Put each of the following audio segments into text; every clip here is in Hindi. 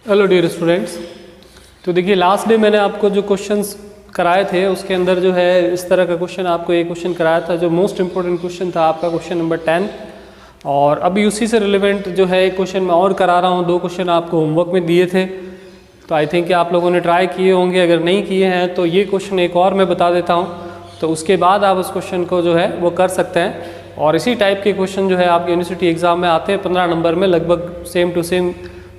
Hello dear students. तो देखिए लास्ट डे मैंने आपको जो क्वेश्चंस कराए थे उसके अंदर जो है इस तरह का क्वेश्चन आपको एक क्वेश्चन कराया था जो मोस्ट इंपॉर्टेंट क्वेश्चन था आपका क्वेश्चन नंबर 10। और अभी उसी से रिलेवेंट जो है एक क्वेश्चन मैं और करा रहा हूँ। 2 क्वेश्चन आपको होमवर्क में दिए थे, तो आई थिंक आप लोगों ने ट्राई किए होंगे। अगर नहीं किए हैं तो ये क्वेश्चन एक और मैं बता देता हूँ, तो उसके बाद आप उस क्वेश्चन को जो है वो कर सकते हैं। और इसी टाइप के क्वेश्चन जो है आपके यूनिवर्सिटी एग्ज़ाम में आते हैं 15 नंबर में लगभग सेम टू सेम,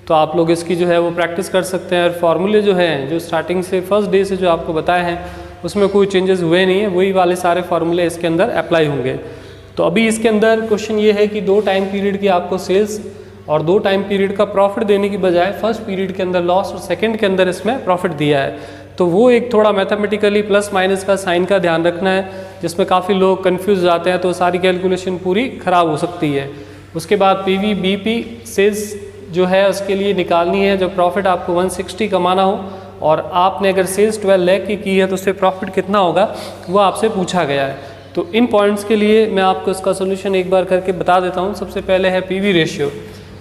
तो आप लोग इसकी जो है वो प्रैक्टिस कर सकते हैं। और फार्मूले जो हैं जो स्टार्टिंग से फर्स्ट डे से जो आपको बताए हैं उसमें कोई चेंजेस हुए नहीं है, वही वाले सारे फार्मूले इसके अंदर अप्लाई होंगे। तो अभी इसके अंदर क्वेश्चन ये है कि 2 टाइम पीरियड की आपको सेल्स और 2 टाइम पीरियड का प्रॉफिट देने की बजाय फर्स्ट पीरियड के अंदर लॉस और सेकंड के अंदर इसमें प्रॉफिट दिया है। तो वो एक थोड़ा मैथमेटिकली प्लस माइनस का साइन का ध्यान रखना है, जिसमें काफ़ी लोग कंफ्यूज जाते हैं, तो सारी कैलकुलेशन पूरी ख़राब हो सकती है। उसके बाद पीवी बीपी सेल्स जो है उसके लिए निकालनी है। जब प्रॉफिट आपको 160 कमाना हो और आपने अगर सेल्स 12 लाख की है तो उससे प्रॉफिट कितना होगा वो आपसे पूछा गया है। तो इन पॉइंट्स के लिए मैं आपको इसका सोल्यूशन एक बार करके बता देता हूँ। सबसे पहले है पीवी रेशियो।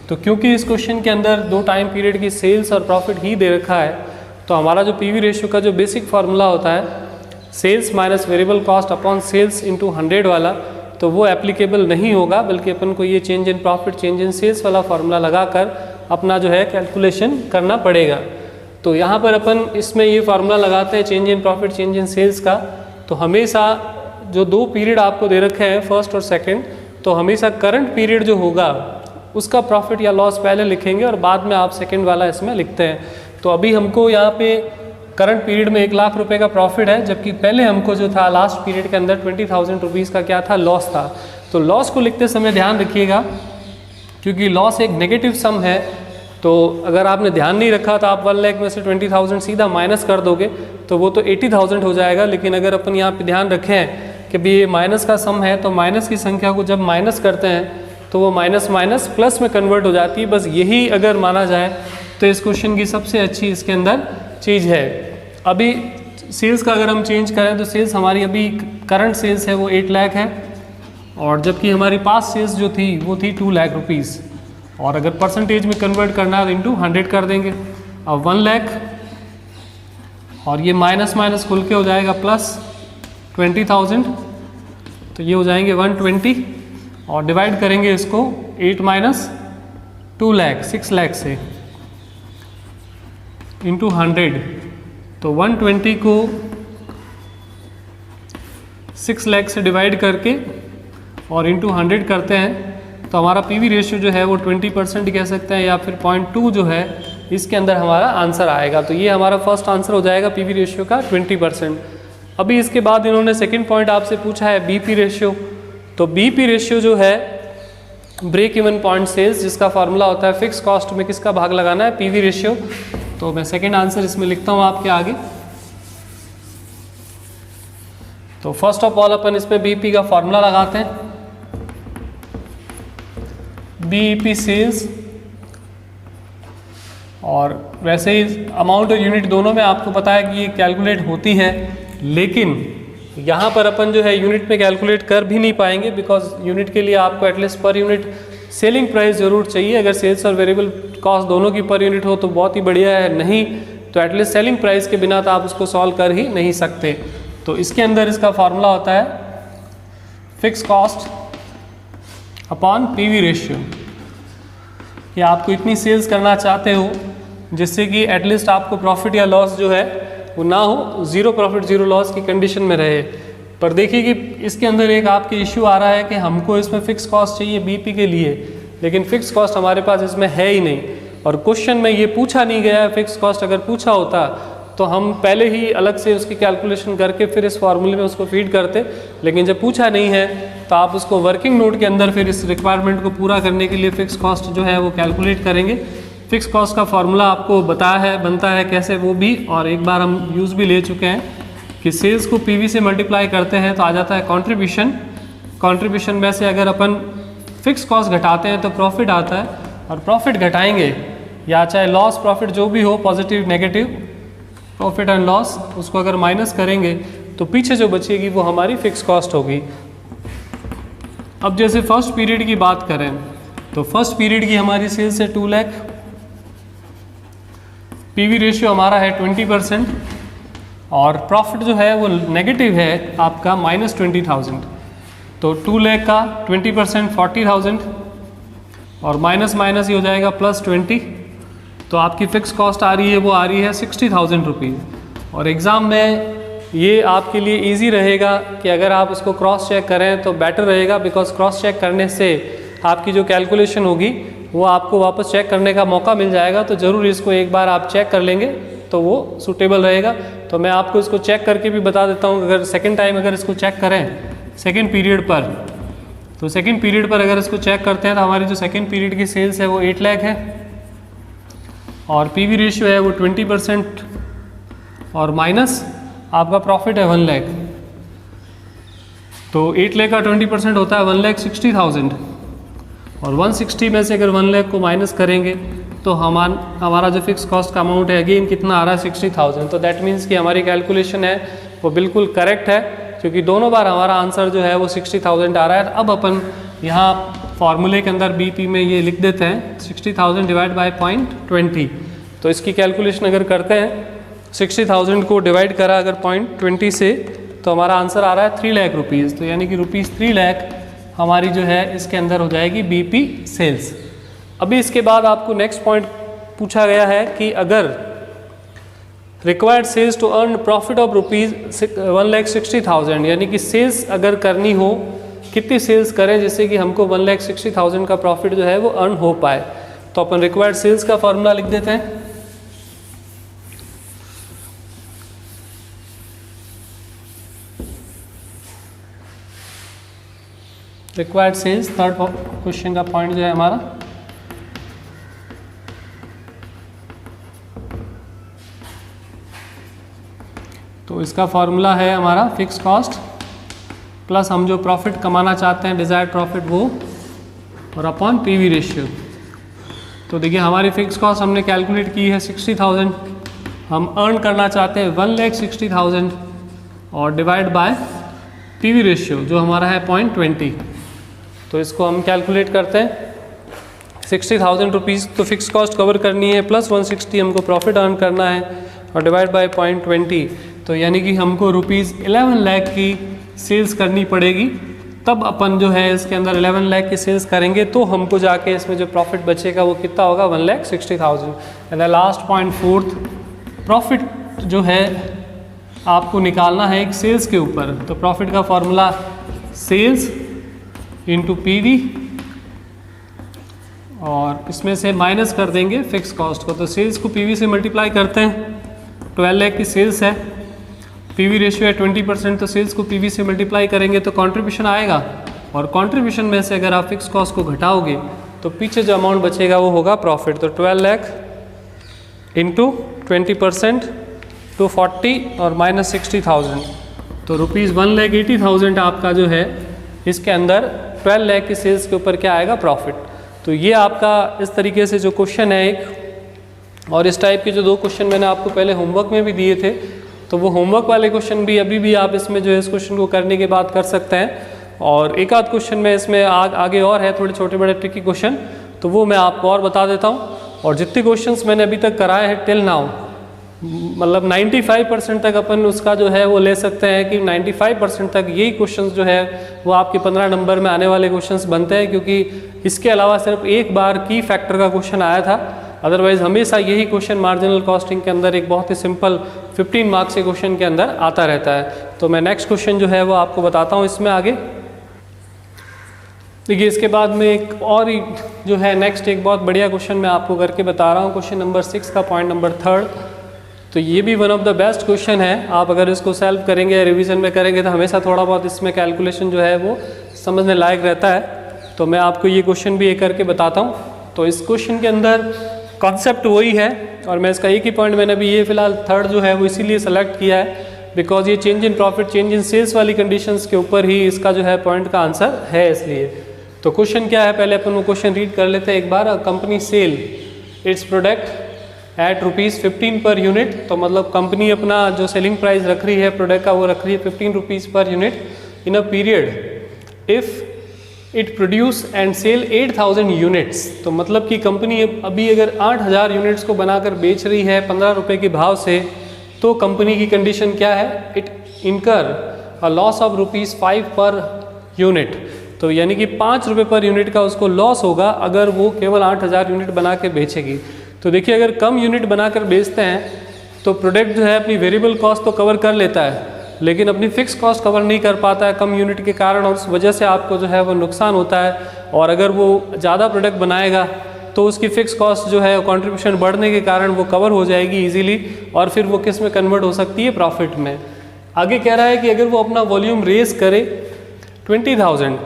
तो क्योंकि इस क्वेश्चन के अंदर 2 टाइम पीरियड की सेल्स और प्रॉफिट ही दे रखा है, तो हमारा जो पीवी रेशियो का जो बेसिक फार्मूला होता है sales minus variable cost upon sales into 100 वाला, तो वो एप्लीकेबल नहीं होगा, बल्कि अपन को ये change in profit change in sales वाला फार्मूला लगाकर अपना जो है कैलकुलेशन करना पड़ेगा। तो यहाँ पर अपन इसमें ये फार्मूला लगाते हैं change in profit change in sales का। तो हमेशा जो 2 पीरियड आपको दे रखे हैं फर्स्ट और सेकंड, तो हमेशा करंट पीरियड जो होगा उसका प्रॉफिट या लॉस पहले लिखेंगे और बाद में आप सेकंड वाला इसमें लिखते हैं। तो अभी हमको यहाँ पे करंट पीरियड में 1 लाख रुपए का प्रॉफिट है, जबकि पहले हमको जो था लास्ट पीरियड के अंदर 20,000 रुपीज़ का क्या था, लॉस था। तो लॉस को लिखते समय ध्यान रखिएगा, क्योंकि लॉस एक नेगेटिव सम है। तो अगर आपने ध्यान नहीं रखा तो आप 1 लाख में से 20,000 सीधा माइनस कर दोगे तो वो तो 80,000 हो जाएगा। लेकिन अगर अपन यहाँ पे ध्यान रखें कि भी ये माइनस का सम है, तो माइनस की संख्या को जब माइनस करते हैं तो वो माइनस माइनस प्लस में कन्वर्ट हो जाती है। बस यही अगर माना जाए तो इस क्वेश्चन की सबसे अच्छी इसके अंदर चीज़ है। अभी सेल्स का अगर हम चेंज करें तो सेल्स हमारी अभी करंट सेल्स है वो 8 लाख है, और जबकि हमारी पास सेल्स जो थी वो थी 2 लाख रुपीज़। और अगर परसेंटेज में कन्वर्ट करना है तो इंटू 100 कर देंगे। अब 1 लाख और ये माइनस माइनस खुल के हो जाएगा प्लस 20,000, तो ये हो जाएंगे 120, और डिवाइड करेंगे इसको 8 माइनस 2 लाख 6 लाख से इंटू 100। तो 120 को 6 लाख से डिवाइड करके और इंटू 100 करते हैं, तो हमारा पीवी रेशियो जो है वो 20% कह सकते हैं, या फिर 0.2 जो है इसके अंदर हमारा आंसर आएगा। तो ये हमारा फर्स्ट आंसर हो जाएगा पीवी रेशियो का 20%। अभी इसके बाद इन्होंने सेकंड पॉइंट आपसे पूछा है बीपी रेशियो। तो बीपी रेशियो जो है ब्रेक इवन पॉइंट सेल्स, जिसका फार्मूला होता है फिक्स कॉस्ट में किसका भाग लगाना है, पीवी रेशियो। तो मैं सेकंड आंसर इसमें लिखता हूँ आपके आगे। तो फर्स्ट ऑफ ऑल अपन इसमें बीपी का फॉर्मूला लगाते हैं, बीईपी सेल्स। और वैसे ही अमाउंट और यूनिट दोनों में आपको पता है कि ये कैलकुलेट होती है, लेकिन यहाँ पर अपन जो है यूनिट में कैलकुलेट कर भी नहीं पाएंगे, बिकॉज यूनिट के लिए आपको at least per unit selling price जरूर चाहिए। अगर सेल्स और वेरिएबल कॉस्ट दोनों की पर यूनिट हो तो बहुत ही बढ़िया है, नहीं तो एटलीस्ट सेलिंग प्राइस के बिना तो आप उसको सॉल्व कर ही नहीं सकते। तो इसके अंदर इसका फार्मूला होता है fix cost upon PV ratio, कि आपको इतनी सेल्स करना चाहते हो जिससे कि एटलीस्ट आपको प्रॉफिट या लॉस जो है वो ना हो, 0 प्रॉफिट 0 लॉस की कंडीशन में रहे। पर देखिए कि इसके अंदर एक आपके इश्यू आ रहा है कि हमको इसमें फिक्स कॉस्ट चाहिए बीपी के लिए, लेकिन फिक्स कॉस्ट हमारे पास इसमें है ही नहीं, और क्वेश्चन में ये पूछा नहीं गया है फिक्स कॉस्ट। अगर पूछा होता तो हम पहले ही अलग से उसकी कैलकुलेशन करके फिर इस फार्मूले में उसको फीड करते, लेकिन जब पूछा नहीं है तो आप उसको वर्किंग नोट के अंदर फिर इस रिक्वायरमेंट को पूरा करने के लिए फिक्स कॉस्ट जो है वो कैलकुलेट करेंगे। फिक्स कॉस्ट का फार्मूला आपको बताया है, बनता है कैसे वो भी, और एक बार हम यूज़ भी ले चुके हैं कि सेल्स को पीवी से मल्टीप्लाई करते हैं तो आ जाता है कंट्रीब्यूशन। कंट्रीब्यूशन में से अगर अपन फिक्स कॉस्ट घटाते हैं तो प्रॉफिट आता है, और प्रॉफिट घटाएंगे या चाहे लॉस प्रॉफिट जो भी हो, positive negative profit and loss, उसको अगर माइनस करेंगे तो पीछे जो बचेगी वो हमारी फिक्स कॉस्ट होगी। अब जैसे फर्स्ट पीरियड की बात करें तो फर्स्ट पीरियड की हमारी सेल्स है 2 लाख, पीवी रेशियो हमारा है 20% और प्रॉफिट जो है वो नेगेटिव है आपका -20,000। तो 2 लाख का 20% 40,000 और माइनस माइनस ये हो जाएगा +20। तो आपकी फिक्स कॉस्ट आ रही है वो आ रही है 60,000 रुपीज़। और एग्ज़ाम में ये आपके लिए इजी रहेगा कि अगर आप इसको क्रॉस चेक करें तो बेटर रहेगा, बिकॉज क्रॉस चेक करने से आपकी जो कैलकुलेशन होगी वो आपको वापस चेक करने का मौका मिल जाएगा। तो ज़रूर इसको एक बार आप चेक कर लेंगे तो वो सूटेबल रहेगा। तो मैं आपको इसको चेक करके भी बता देता हूँ, अगर सेकेंड टाइम अगर इसको चेक करें सेकेंड पीरियड पर, तो सेकेंड पीरियड पर अगर इसको चेक करते हैं तो हमारी जो सेकेंड पीरियड की सेल्स है वो 8 लाख है और पीवी रेशियो है वो 20% और माइनस आपका प्रॉफिट है 1 लाख। तो 8 लाख का 20% होता है 1,60,000 और 160 में से अगर 1 लाख को माइनस करेंगे तो हमारा जो फिक्स कॉस्ट का अमाउंट है अगेन कितना आ रहा है 60,000। तो दैट मीन्स कि हमारी कैलकुलेशन है वो बिल्कुल करेक्ट है, क्योंकि दोनों बार हमारा आंसर जो है वो 60,000 आ रहा है। अब अपन यहाँ फॉर्मूले के अंदर बीपी में ये लिख देते हैं 60,000 डिवाइड बाय 0.20। तो इसकी कैलकुलेशन अगर करते हैं 60,000 को डिवाइड करा अगर 0.20 से तो हमारा आंसर आ रहा है 3 लाख रुपीज़। तो यानी कि ₹3 लाख हमारी जो है इसके अंदर हो जाएगी बीपी सेल्स। अभी इसके बाद आपको नेक्स्ट पॉइंट पूछा गया है कि अगर required sales to earn profit of ₹1,60,000, यानी कि सेल्स अगर करनी हो कितनी सेल्स करें जिससे कि हमको 1,60,000 का प्रॉफिट जो है वो अर्न हो पाए। तो अपन रिक्वायर्ड सेल्स का फॉर्मूला लिख देते हैं। रिक्वायर्ड सेल्स थर्ड क्वेश्चन का पॉइंट जो है हमारा, तो इसका फॉर्मूला है हमारा फिक्स कॉस्ट प्लस हम जो प्रॉफिट कमाना चाहते हैं डिज़ायर्ड प्रॉफिट वो और अपॉन पीवी रेशियो। तो देखिए हमारी फिक्स कॉस्ट हमने कैलकुलेट की है 60,000, हम अर्न करना चाहते हैं 1,60,000 और डिवाइड बाय पीवी रेशियो जो हमारा है 0.20। तो इसको हम कैलकुलेट करते हैं 60,000 रुपीज़ तो फिक्स कॉस्ट कवर करनी है प्लस 160 हमको प्रॉफिट अर्न करना है और डिवाइड बाय 0.20। तो यानी कि हमको ₹11 लाख की सेल्स करनी पड़ेगी, तब अपन जो है इसके अंदर 11 लाख की सेल्स करेंगे तो हमको जाके इसमें जो प्रॉफिट बचेगा वो कितना होगा 1,60,000। And the last point fourth, profit जो है आपको निकालना है एक सेल्स के ऊपर। तो प्रॉफिट का फॉर्मूला सेल्स इंटू पीवी और इसमें से माइनस कर देंगे फिक्स कॉस्ट को। तो सेल्स को पीवी से मल्टीप्लाई करते हैं, 12 लाख की सेल्स है, पीवी रेशियो है 20%, तो सेल्स को पीवी से मल्टीप्लाई करेंगे तो कंट्रीब्यूशन आएगा और कंट्रीब्यूशन में से अगर आप फिक्स कॉस्ट को घटाओगे तो पीछे जो अमाउंट बचेगा वो होगा प्रॉफिट। तो 12 लाख इंटू 20% 240 और माइनस 60,000 तो ₹1,80,000 आपका जो है इसके अंदर 12 लाख की सेल्स के ऊपर क्या आएगा प्रॉफिट। तो ये आपका इस तरीके से जो क्वेश्चन है एक, और इस टाइप के जो 2 क्वेश्चन मैंने आपको पहले होमवर्क में भी दिए थे, तो वो होमवर्क वाले क्वेश्चन भी अभी भी आप इसमें जो है इस क्वेश्चन को करने के बाद कर सकते हैं। और एक आध क्वेश्चन में इसमें आगे और है थोड़े छोटे बड़े ट्रिकी क्वेश्चन, तो वो मैं आपको और बता देता हूँ। और जितने क्वेश्चंस मैंने अभी तक कराए हैं टिल नाउ, मतलब 95% तक अपन उसका जो है वो ले सकते हैं कि 95% तक यही क्वेश्चंस जो है वो आपके 15 नंबर में आने वाले क्वेश्चंस बनते हैं, क्योंकि इसके अलावा सिर्फ एक बार की फैक्टर का क्वेश्चन आया था, अदरवाइज हमेशा यही क्वेश्चन मार्जिनल कॉस्टिंग के अंदर एक बहुत ही सिंपल 15 मार्क्स के क्वेश्चन के अंदर आता रहता है। तो मैं नेक्स्ट क्वेश्चन जो है वो आपको बताता हूँ इसमें आगे। देखिए इसके बाद में एक और ही जो है नेक्स्ट एक बहुत बढ़िया क्वेश्चन मैं आपको करके बता रहा हूँ, क्वेश्चन नंबर 6 का पॉइंट नंबर 3। तो ये भी one of the best question है, आप अगर इसको सॉल्व करेंगे रिवीजन में करेंगे तो हमेशा थोड़ा बहुत इसमें कैलकुलेशन जो है वो समझने लायक रहता है। तो मैं आपको ये क्वेश्चन भी एक करके बताता हूँ। तो इस क्वेश्चन के अंदर कॉन्सेप्ट वही है और मैं इसका एक ही पॉइंट मैंने अभी ये फिलहाल 3rd जो है वो इसीलिए सेलेक्ट किया है बिकॉज ये change in profit change in sales वाली कंडीशंस के ऊपर ही इसका जो है पॉइंट का आंसर है। इसलिए तो क्वेश्चन क्या है, पहले अपन वो क्वेश्चन रीड कर लेते हैं एक बार। Company sell its product at ₹15 per unit. तो मतलब कंपनी अपना जो सेलिंग प्राइस रख रही है प्रोडक्ट का वो रख रही है 15 rupees per unit in a period if it produce and sell 8000 units. तो मतलब कि कंपनी अभी अगर 8000 यूनिट्स को बनाकर बेच रही है 15 रुपये के भाव से, तो कंपनी की कंडीशन क्या है, इट इनकर a loss of ₹5 per unit. तो यानी कि 5 रुपये पर यूनिट का उसको लॉस होगा अगर वो केवल 8000 यूनिट बना के बेचेगी। तो देखिए अगर कम यूनिट बनाकर बेचते हैं तो प्रोडक्ट जो है अपनी वेरिएबल कॉस्ट तो कवर कर लेता है, लेकिन अपनी फिक्स कॉस्ट कवर नहीं कर पाता है कम यूनिट के कारण, और उस वजह से आपको जो है वो नुकसान होता है। और अगर वो ज़्यादा प्रोडक्ट बनाएगा तो उसकी फ़िक्स कॉस्ट जो है कंट्रीब्यूशन बढ़ने के कारण वो कवर हो जाएगी इजीली, और फिर वो किस में कन्वर्ट हो सकती है, प्रॉफिट में। आगे कह रहा है कि अगर वो अपना वॉल्यूम रेस करे 20,000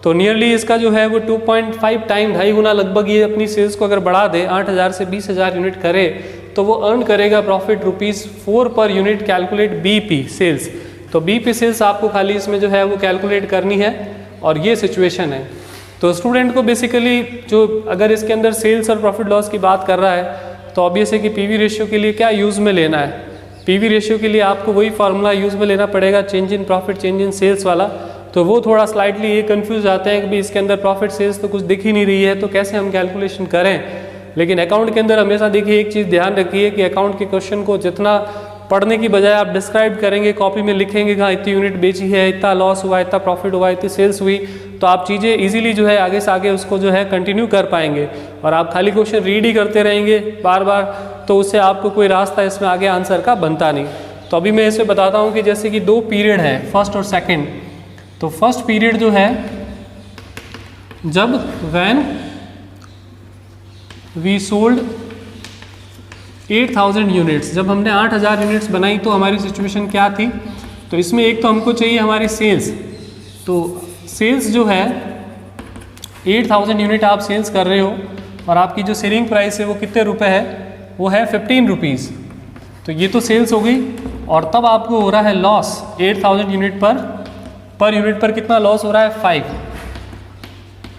तो नियरली इसका जो है वो 2.5 टाइम 2.5 गुना लगभग ये अपनी सेल्स को अगर बढ़ा दे, 8000 से 20,000 यूनिट करे, तो वो अर्न करेगा profit ₹4 per unit. Calculate BP sales. तो बीपी सेल्स आपको खाली इसमें जो है वो कैलकुलेट करनी है, और ये सिचुएशन है। तो स्टूडेंट को बेसिकली जो अगर इसके अंदर सेल्स और प्रॉफिट लॉस की बात कर रहा है तो ऑब्वियस है कि पीवी रेशियो के लिए क्या यूज़ में लेना है। पीवी रेशियो के लिए आपको वही फार्मूला यूज़ में लेना पड़ेगा, change in profit change in sales वाला। तो वो थोड़ा स्लाइटली ये कंफ्यूज आते हैं कि भाई इसके अंदर प्रॉफिट सेल्स तो कुछ दिख ही नहीं रही है, तो कैसे हम कैलकुलेशन करें। लेकिन अकाउंट के अंदर हमेशा देखिए एक चीज़ ध्यान रखिए कि अकाउंट के क्वेश्चन को जितना पढ़ने की बजाय आप डिस्क्राइब करेंगे, कॉपी में लिखेंगे कि हाँ इतनी यूनिट बेची है, इतना लॉस हुआ, इतना प्रॉफिट हुआ, इतनी सेल्स हुई, तो आप चीज़ें इजीली जो है आगे से आगे उसको जो है कंटिन्यू कर पाएंगे। और आप खाली क्वेश्चन रीड ही करते रहेंगे बार बार, तो उससे आपको कोई रास्ता इसमें आगे आंसर का बनता नहीं। तो अभी मैं इसमें बताता हूँ कि जैसे कि 2 पीरियड है, फर्स्ट और सेकेंड। तो फर्स्ट पीरियड जो है जब व्हेन वी सोल्ड 8000 यूनिट्स, जब हमने 8000 यूनिट्स बनाई तो हमारी सिचुएशन क्या थी। तो इसमें एक तो हमको चाहिए हमारी सेल्स। तो सेल्स जो है 8000 यूनिट आप सेल्स कर रहे हो, और आपकी जो सेलिंग प्राइस है वो कितने रुपए है, वो है 15 रुपीज़। तो ये तो सेल्स हो गई, और तब आपको हो रहा है लॉस 8000 यूनिट पर यूनिट पर कितना लॉस हो रहा है, 5।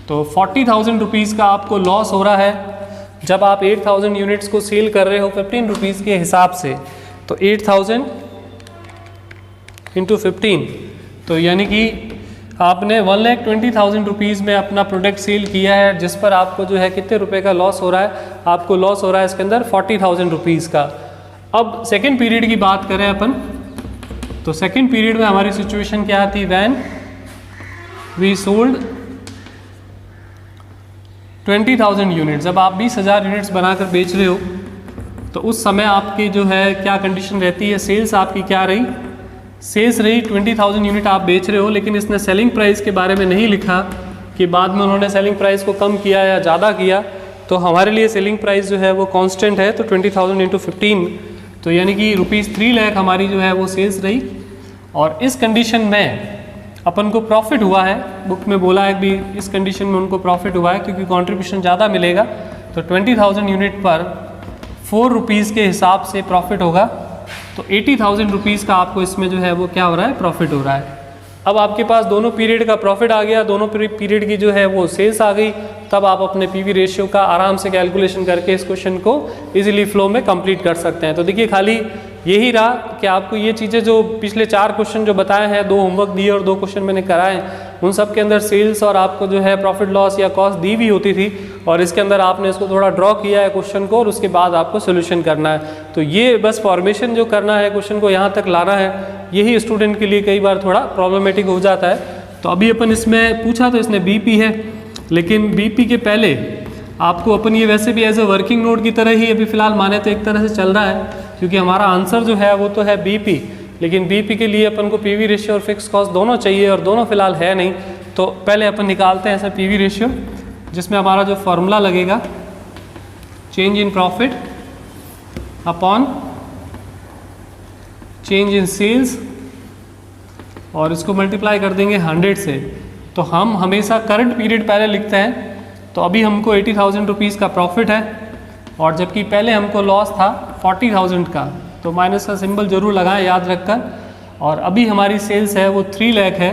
तो 40,000 रुपीज़ का आपको लॉस हो रहा है जब आप 8000 यूनिट्स को सेल कर रहे हो 15 रुपीज़ के हिसाब से। तो 8000 इंटू 15, तो यानी कि आपने 1,20,000 रुपीज़ में अपना प्रोडक्ट सेल किया है, जिस पर आपको जो है कितने रुपए का लॉस हो रहा है, आपको लॉस हो रहा है इसके अंदर 40,000 रुपीज़ का। अब सेकेंड पीरियड की बात करें अपन, तो सेकेंड पीरियड में हमारी सिचुएशन क्या थी, व्हेन वी सोल्ड 20,000 यूनिट। जब आप 20,000 यूनिट्स बनाकर बेच रहे हो तो उस समय आपकी जो है क्या कंडीशन रहती है, सेल्स आपकी क्या रही, सेल्स रही 20,000 यूनिट आप बेच रहे हो, लेकिन इसने सेलिंग प्राइस के बारे में नहीं लिखा कि बाद में उन्होंने सेलिंग प्राइस को कम किया या ज़्यादा किया। तो हमारे लिए सेलिंग प्राइस जो है वो कांस्टेंट है, तो 20,000 इंटू 15, तो यानी कि ₹3 लाख हमारी जो है वो सेल्स रही। और इस कंडीशन में अपन को प्रॉफिट हुआ है, बुक में बोला है कि इस कंडीशन में उनको प्रॉफिट हुआ है क्योंकि कंट्रीब्यूशन ज़्यादा मिलेगा। तो 20,000 यूनिट पर 4 रुपीज़ के हिसाब से प्रॉफिट होगा। तो 80,000 रुपीज़ का आपको इसमें जो है वो क्या हो रहा है, प्रॉफिट हो रहा है। अब आपके पास दोनों पीरियड का प्रॉफिट आ गया, दोनों पीरियड की जो है वो सेल्स आ गई, तब आप अपने पीवी रेशियो का आराम से कैलकुलेशन करके इस क्वेश्चन को इजीली फ्लो में कंप्लीट कर सकते हैं। तो देखिए खाली यही रहा कि आपको ये चीज़ें जो पिछले 4 क्वेश्चन जो बताए हैं, 2 होमवर्क दिए और 2 क्वेश्चन मैंने कराए, उन सब के अंदर सेल्स और आपको जो है प्रॉफिट लॉस या कॉस्ट दी भी होती थी, और इसके अंदर आपने इसको थोड़ा ड्रॉ किया है क्वेश्चन को, और उसके बाद आपको सोल्यूशन करना है। तो ये बस फॉर्मेशन जो करना है, क्वेश्चन को यहाँ तक लाना है, यही स्टूडेंट के लिए कई बार थोड़ा प्रॉब्लमेटिक हो जाता है। तो अभी अपन इसमें पूछा तो इसने बीपी है, लेकिन बीपी के पहले आपको अपन ये वैसे भी एज ए वर्किंग नोट की तरह ही अभी फ़िलहाल माने तो एक तरह से चल रहा है, क्योंकि हमारा आंसर जो है वो तो है बीपी, लेकिन बीपी के लिए अपन को पीवी रेशियो और फिक्स कॉस्ट दोनों चाहिए, और दोनों फिलहाल है नहीं। तो पहले अपन निकालते हैं ऐसा पीवी रेशियो, जिसमें हमारा जो फॉर्मूला लगेगा, change in profit upon change in sales, और इसको मल्टीप्लाई कर देंगे 100 से। तो हम हमेशा करंट पीरियड पहले लिखते हैं। तो अभी हमको 80,000 रुपीज़ का प्रॉफिट है, और जबकि पहले हमको लॉस था 40,000 का, तो माइनस का सिंबल जरूर लगाएं याद रखकर। और अभी हमारी सेल्स है वो 3 लाख है,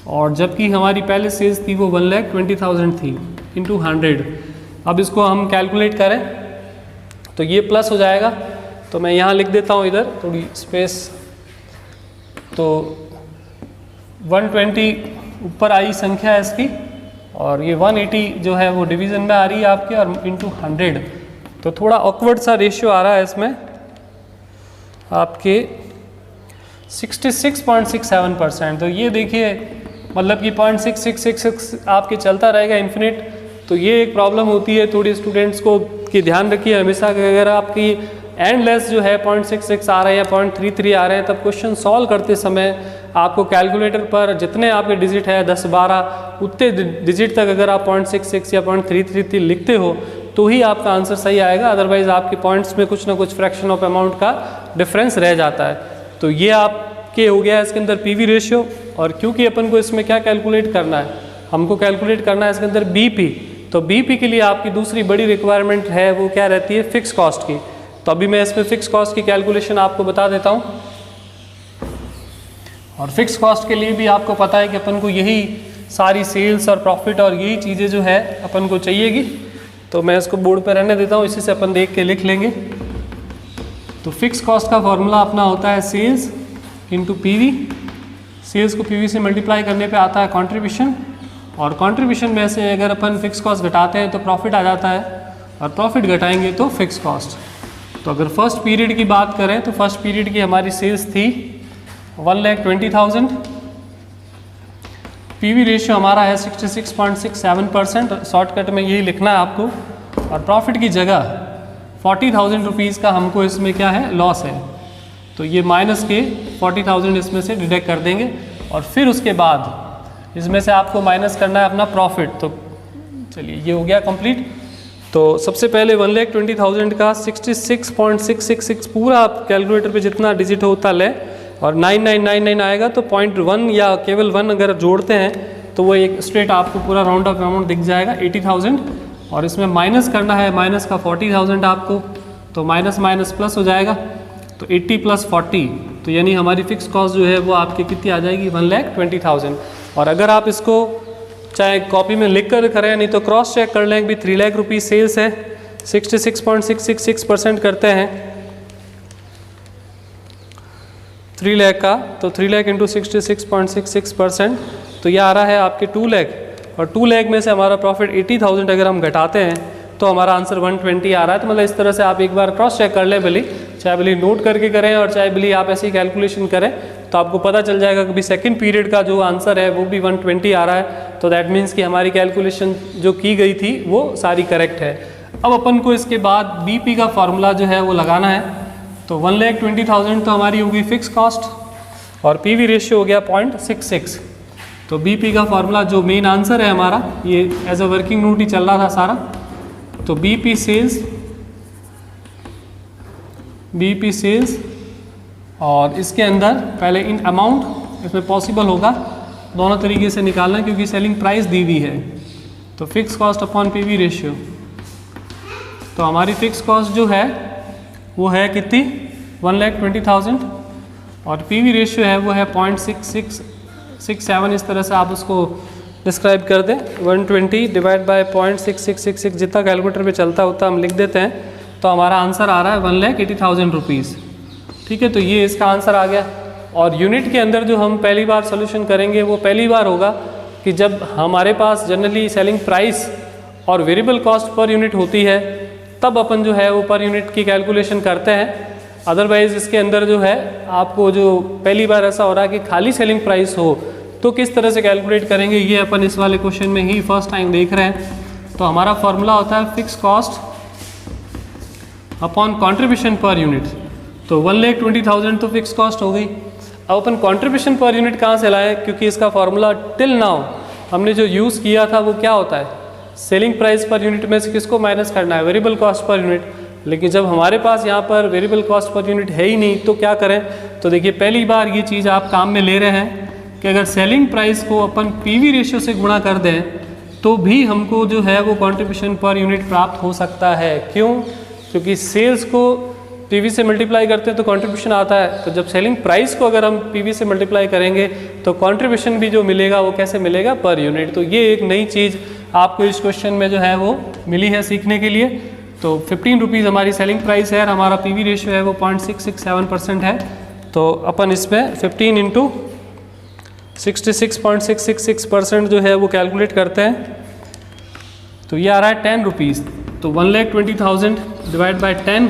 और जबकि हमारी पहले सेल्स थी वो 1,20,000 थी, इंटू 100। अब इसको हम कैलकुलेट करें तो ये प्लस हो जाएगा। तो मैं यहाँ लिख देता हूँ इधर थोड़ी स्पेस। तो 120 ऊपर आई संख्या है इसकी, और ये 180 जो है वो डिवीज़न में आ रही है आपके, और इंटू 100, तो थोड़ा ऑकवर्ड सा रेशियो आ रहा है इसमें आपके 66.67%। तो ये देखिए मतलब कि 0.6666 आपके चलता रहेगा इन्फिनिट। तो ये एक प्रॉब्लम होती है थोड़ी स्टूडेंट्स को कि ध्यान रखिए हमेशा कि अगर आपकी एंडलेस जो है 0.66 आ रहा है या 0.33 आ रहे हैं, तब क्वेश्चन सॉल्व करते समय आपको कैलकुलेटर पर जितने आपके डिजिट है 10-12 उतने डिजिट तक अगर आप 0.66 या 0.333 लिखते हो तो ही आपका आंसर सही आएगा, अदरवाइज आपके पॉइंट्स में कुछ ना कुछ फ्रैक्शन ऑफ अमाउंट का डिफरेंस रह जाता है। तो ये आपके हो गया इसके अंदर पीवी रेशियो। और क्योंकि अपन को इसमें क्या कैलकुलेट करना है, हमको कैलकुलेट करना है इसके अंदर बीपी। तो बीपी के लिए आपकी दूसरी बड़ी रिक्वायरमेंट है वो क्या रहती है, फिक्स कॉस्ट की। तो अभी मैं इसमें फिक्स कॉस्ट की कैलकुलेशन आपको बता देता हूँ। और फिक्स कॉस्ट के लिए भी आपको पता है कि अपन को यही सारी सेल्स और प्रॉफिट और यही चीज़ें जो है अपन को चाहिएगी। तो मैं इसको बोर्ड पर रहने देता हूँ, इसी से अपन देख के लिख लेंगे। तो फिक्स कॉस्ट का फॉर्मूला अपना होता है सेल्स इंटू पीवी। सेल्स को पीवी से मल्टीप्लाई करने पे आता है कंट्रीब्यूशन, और कंट्रीब्यूशन में से अगर अपन फिक्स कॉस्ट घटाते हैं तो प्रॉफिट आ जाता है, और प्रॉफिट घटाएंगे तो फिक्स कॉस्ट। तो अगर फर्स्ट पीरियड की बात करें तो फर्स्ट पीरियड की हमारी सेल्स थी 1,20,000। पीवी रेशियो हमारा है 66.67%, शॉर्टकट में यही लिखना है आपको। और प्रॉफिट की जगह 40,000 रुपीज़ का हमको इसमें क्या है, लॉस है। तो ये माइनस के 40,000 इसमें से डिडक्ट कर देंगे, और फिर उसके बाद इसमें से आपको माइनस करना है अपना प्रॉफिट। तो चलिए ये हो गया कंप्लीट। तो सबसे पहले 1,20,000 का 66.666 पूरा आप कैलकुलेटर पे जितना डिजिट हो उतना लें, और 9999 आएगा तो 0.1 या केवल 1 अगर जोड़ते हैं तो वो एक स्ट्रेट आपको पूरा राउंड ऑफ अमाउंट दिख जाएगा 80,000। और इसमें माइनस करना है माइनस का 40,000 आपको, तो माइनस माइनस प्लस हो जाएगा। तो 80 + 40, तो यानी हमारी फिक्स कॉस्ट जो है वो आपकी कितनी आ जाएगी, 1,20,000। और अगर आप इसको चाहे कॉपी में लिख कर करें, नहीं तो क्रॉस चेक कर लें भी 3 लाख रुपीज़ सेल्स है, 66.666% करते हैं 3 लाख का, तो 3 लाख इंटू 66.66%, तो ये आ रहा है आपके 2 लाख। और 2 लाख में से हमारा प्रॉफिट 80,000 अगर हम घटाते हैं तो हमारा आंसर 120 आ रहा है। तो मतलब इस तरह से आप एक बार क्रॉस चेक कर लें, भले चाहे भले नोट करके करें और चाहे भले आप ऐसी कैलकुलेशन करें, तो आपको पता चल जाएगा कि सेकंड पीरियड का जो आंसर है वो भी 120 आ रहा है। तो दैट मीन्स कि हमारी कैलकुलेशन जो की गई थी वो सारी करेक्ट है। अब अपन को इसके बाद बीपी का फॉर्मूला जो है वो लगाना है। तो 1,20,000 तो हमारी होगी फिक्स कॉस्ट, और पीवी रेशियो हो गया 0.66। तो बीपी का फॉर्मूला जो मेन आंसर है हमारा, ये एज अ वर्किंग नोट ही चल रहा था सारा। तो बीपी सेल्स, और इसके अंदर पहले इन अमाउंट इसमें पॉसिबल होगा दोनों तरीके से निकालना, क्योंकि सेलिंग प्राइस दी हुई है। तो fix cost upon PV ratio, तो हमारी फिक्स कॉस्ट जो है वो है कितनी, 1,20,000, और पीवी रेशियो है वो है 0.6667। इस तरह से आप उसको डिस्क्राइब कर दें, 120 डिवाइड बाय 0.6666, जितना कैलकुलेटर पे चलता होता हम लिख देते हैं, तो हमारा आंसर आ रहा है 1,80,000 रुपीज़। ठीक है, तो ये इसका आंसर आ गया। और यूनिट के अंदर जो हम पहली बार सोल्यूशन करेंगे वो पहली बार होगा कि जब हमारे पास जनरली सेलिंग प्राइस और वेरिएबल कॉस्ट पर यूनिट होती है, तब अपन जो है वो पर यूनिट की कैलकुलेशन करते हैं। अदरवाइज़ इसके अंदर जो है आपको जो पहली बार ऐसा हो रहा है कि खाली सेलिंग प्राइस हो, तो किस तरह से कैलकुलेट करेंगे ये अपन इस वाले क्वेश्चन में ही फर्स्ट टाइम देख रहे हैं। तो हमारा फॉर्मूला होता है fix cost upon contribution per unit. तो 1,20,000 तो फिक्स कॉस्ट हो गई। अब अपन कंट्रीब्यूशन पर यूनिट कहाँ से लाएं, क्योंकि इसका फॉर्मूला टिल नाउ हमने जो यूज़ किया था वो क्या होता है, सेलिंग प्राइस पर यूनिट में से किसको माइनस करना है, वेरिएबल कॉस्ट पर यूनिट। लेकिन जब हमारे पास यहाँ पर वेरिएबल कॉस्ट पर यूनिट है ही नहीं, तो क्या करें। तो देखिए पहली बार ये चीज़ आप काम में ले रहे हैं कि अगर सेलिंग प्राइस को अपन पीवी रेशियो से गुणा कर दें तो भी हमको जो है वो कंट्रीब्यूशन पर यूनिट प्राप्त हो सकता है। क्यों, क्योंकि सेल्स को पीवी से मल्टीप्लाई करते हैं तो कंट्रीब्यूशन आता है। तो जब सेलिंग प्राइस को अगर हम पीवी से मल्टीप्लाई करेंगे तो कंट्रीब्यूशन भी जो मिलेगा वो कैसे मिलेगा, पर यूनिट। तो ये एक नई चीज़ आपको इस क्वेश्चन में जो है वो मिली है सीखने के लिए। तो 15 रुपीज़ हमारी सेलिंग प्राइस है और हमारा पीवी रेशियो है वो 0.667% है। तो अपन इसमें 15 × 66.666% जो है वो कैलकुलेट करते हैं। तो ये आ रहा है 10 रुपीज़। तो 1,20,000 डिवाइड बाय 10,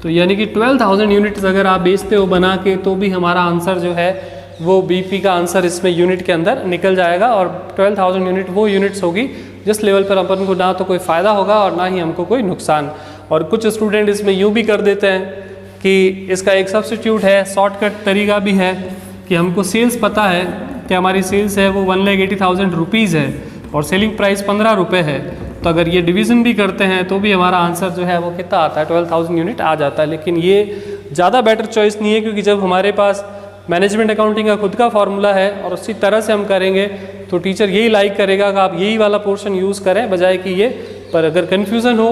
तो यानी कि 12,000 यूनिट्स अगर आप बेचते हो बना के, तो भी हमारा आंसर जो है वो बीपी का आंसर इसमें यूनिट के अंदर निकल जाएगा। और 12,000 यूनिट वो यूनिट्स होगी जिस लेवल पर अपन को ना तो कोई फ़ायदा होगा और ना ही हमको कोई नुकसान। और कुछ स्टूडेंट इसमें यूँ भी कर देते हैं कि इसका एक सब्स्टिट्यूट है, शॉर्टकट तरीका भी है कि हमको सेल्स पता है कि हमारी सेल्स है वो 1,80,000 रुपीज़ है और सेलिंग प्राइस 15 रुपये है। तो अगर ये डिवीज़न भी करते हैं तो भी हमारा आंसर जो है वो कितना आता है, 12,000 यूनिट आ जाता है। लेकिन ये ज़्यादा बेटर चॉइस नहीं है, क्योंकि जब हमारे पास मैनेजमेंट अकाउंटिंग का खुद का फार्मूला है और उसी तरह से हम करेंगे तो टीचर यही लाइक करेगा कि आप यही वाला पोर्शन यूज़ करें बजाय कि ये। पर अगर कन्फ्यूज़न हो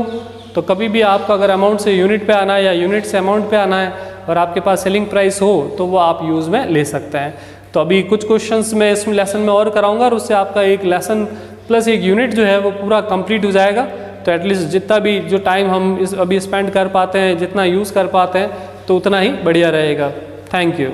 तो कभी भी आपको अगर अमाउंट से यूनिट पे आना है या यूनिट से अमाउंट पे आना है और आपके पास सेलिंग प्राइस हो तो वो आप यूज़ में ले सकते हैं। तो अभी कुछ क्वेश्चंस मैं इस लेसन में और कराऊंगा और उससे आपका एक लेसन प्लस एक यूनिट जो है वो पूरा कंप्लीट हो जाएगा। तो एटलीस्ट जितना भी जो टाइम हम अभी स्पेंड कर पाते हैं, जितना यूज़ कर पाते हैं, तो उतना ही बढ़िया रहेगा। Thank you.